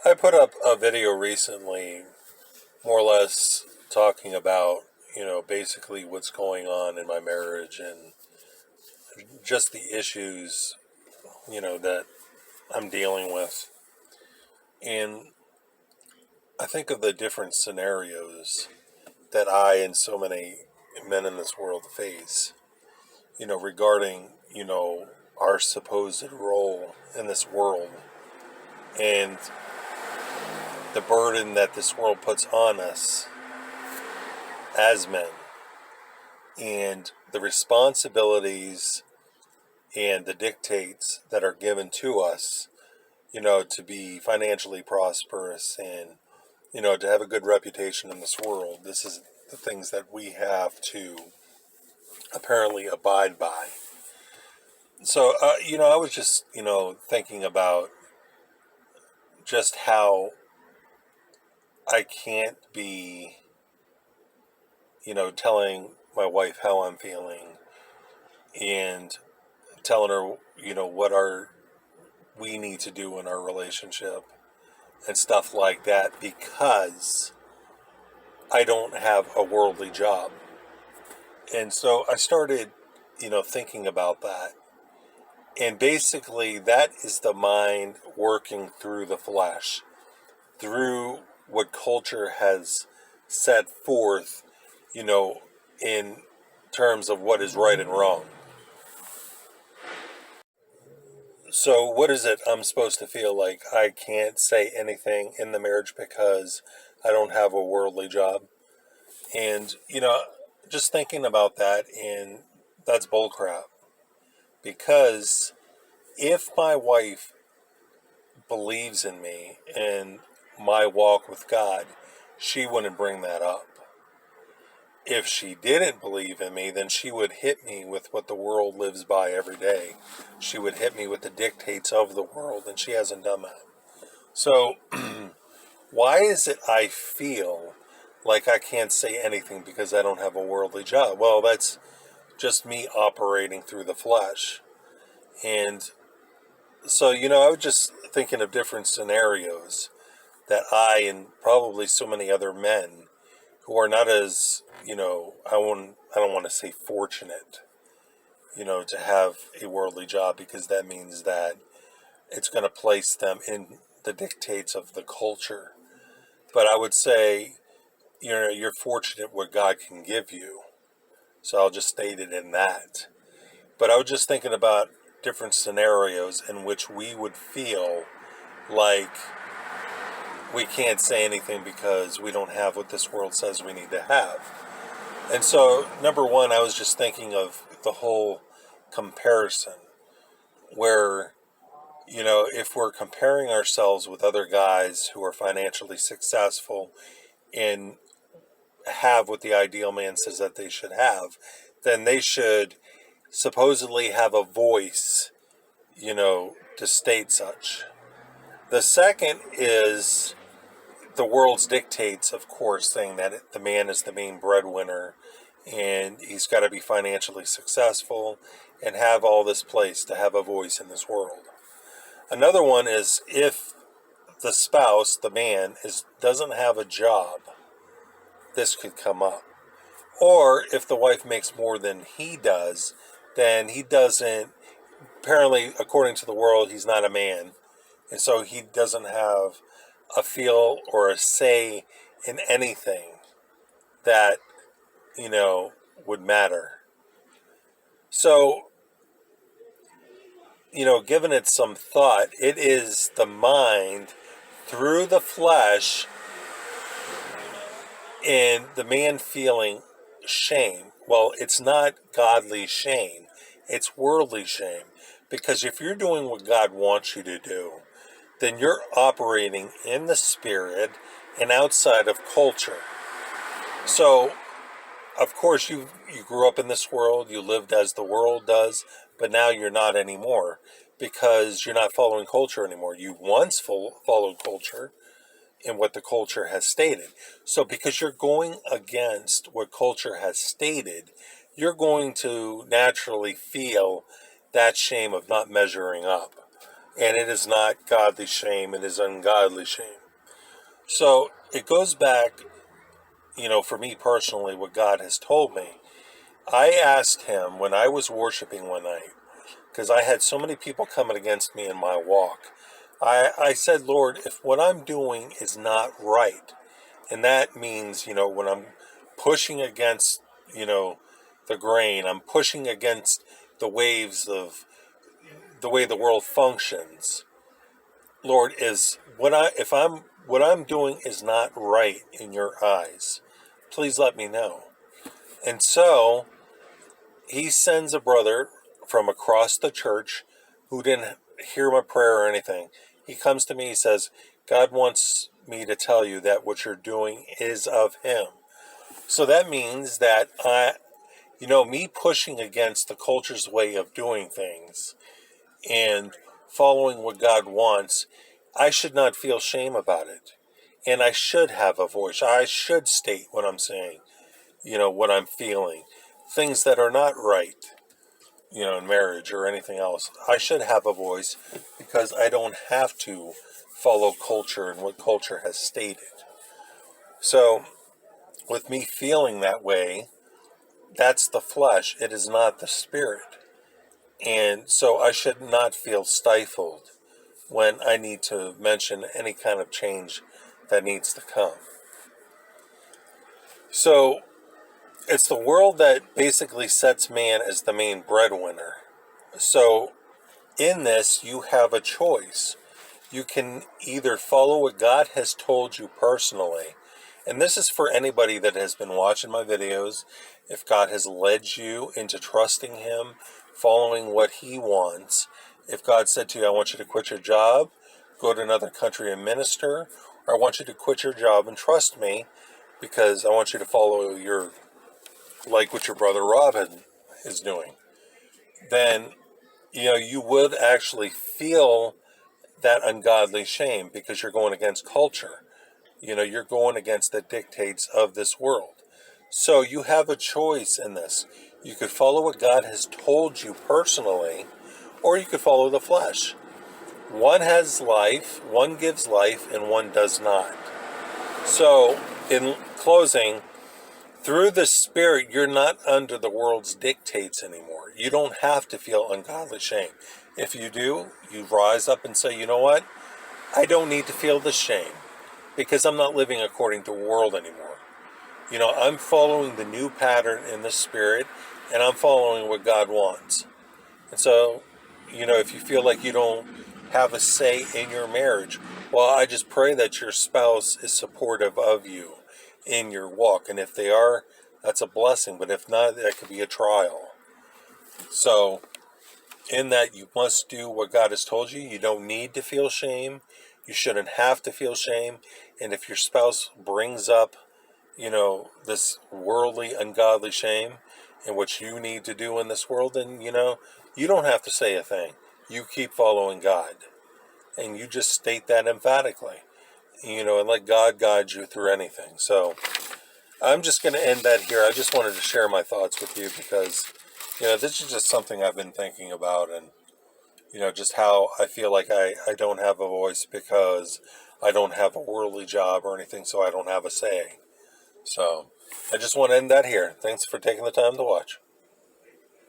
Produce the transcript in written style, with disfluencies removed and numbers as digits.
I put up a video recently, more or less talking about, basically what's going on in my marriage and just the issues, that I'm dealing with. And I think of the different scenarios that I and so many men in this world face, regarding, our supposed role in this world and the burden that this world puts on us as men and the responsibilities and the dictates that are given to us, to be financially prosperous and, to have a good reputation in this world. This is the things that we have to apparently abide by. So, I was just, thinking about just how I can't be, telling my wife how I'm feeling and telling her, what we need to do in our relationship and stuff like that because I don't have a worldly job. And so I started, thinking about that. And basically, that is the mind working through the flesh, through what culture has set forth, in terms of what is right and wrong. So, what is it I'm supposed to feel like? I can't say anything in the marriage because I don't have a worldly job. And, just thinking about that, and that's bullcrap. Because if my wife believes in me and my walk with God, she wouldn't bring that up. If she didn't believe in me, then she would hit me with what the world lives by every day. She would hit me with the dictates of the world, and she hasn't done that. So, why is it I feel like I can't say anything because I don't have a worldly job? Well, that's just me operating through the flesh. And so, I was just thinking of different scenarios that I and probably so many other men who are not as, I don't want to say fortunate, to have a worldly job because that means that it's going to place them in the dictates of the culture. But I would say, you're fortunate what God can give you. So I'll just state it in that. But I was just thinking about different scenarios in which we would feel like we can't say anything because we don't have what this world says we need to have. And so, number one, I was just thinking of the whole comparison where, if we're comparing ourselves with other guys who are financially successful and have what the ideal man says that they should have, then they should supposedly have a voice, to state such. The second is the world's dictates, of course, saying that the man is the main breadwinner and he's got to be financially successful and have all this place to have a voice in this world. Another one is if the spouse, the man, doesn't have a job, this could come up. Or if the wife makes more than he does, then he doesn't, apparently, according to the world, he's not a man. And so he doesn't have a feel or a say in anything that, would matter. So, given it some thought, it is the mind through the flesh and the man feeling shame. Well, it's not godly shame, it's worldly shame. Because if you're doing what God wants you to do, then you're operating in the spirit and outside of culture. So, of course, you grew up in this world, you lived as the world does, but now you're not anymore because you're not following culture anymore. You once followed culture and what the culture has stated. So because you're going against what culture has stated, you're going to naturally feel that shame of not measuring up. and it is not godly shame, it is ungodly shame. So it goes back, for me personally, what God has told me. I asked him when I was worshiping one night, because I had so many people coming against me in my walk. I said, Lord, if what I'm doing is not right, and that means, when I'm pushing against, the grain, I'm pushing against the waves of the way the world functions. Lord, is what I'm doing is not right in your eyes, please let me know. And so he sends a brother from across the church who didn't hear my prayer or anything. He comes to me, he says, God wants me to tell you that what you're doing is of him. So that means that me pushing against the culture's way of doing things and following what God wants, I should not feel shame about it. And I should have a voice. I should state what I'm saying, what I'm feeling. Things that are not right, in marriage or anything else. I should have a voice because I don't have to follow culture and what culture has stated. So, with me feeling that way, that's the flesh. It is not the spirit. And so I should not feel stifled when I need to mention any kind of change that needs to come. So it's the world that basically sets man as the main breadwinner. So in this, you have a choice. You can either follow what God has told you personally, and this is for anybody that has been watching my videos. If God has led you into trusting him, following what he wants, if God said to you, I want you to quit your job, go to another country and minister, or I want you to quit your job and trust me because I want you to follow like what your brother Rob is doing, then, you would actually feel that ungodly shame because you're going against culture. You're going against the dictates of this world. So you have a choice in this. You could follow what God has told you personally, or you could follow the flesh. One has life, one gives life, and one does not. So, in closing, through the Spirit, you're not under the world's dictates anymore. You don't have to feel ungodly shame. If you do, you rise up and say, you know what? I don't need to feel the shame because I'm not living according to world anymore. I'm following the new pattern in the Spirit, and I'm following what God wants. And so, if you feel like you don't have a say in your marriage, well, I just pray that your spouse is supportive of you in your walk. And if they are, that's a blessing. But if not, that could be a trial. So, in that, you must do what God has told you. You don't need to feel shame. You shouldn't have to feel shame. And if your spouse brings up, this worldly, ungodly shame and what you need to do in this world, then, you don't have to say a thing. You keep following God. And you just state that emphatically, and let God guide you through anything. So I'm just going to end that here. I just wanted to share my thoughts with you because, this is just something I've been thinking about, and, just how I feel like I don't have a voice because I don't have a worldly job or anything, so I don't have a say. So I just want to end that here. Thanks for taking the time to watch.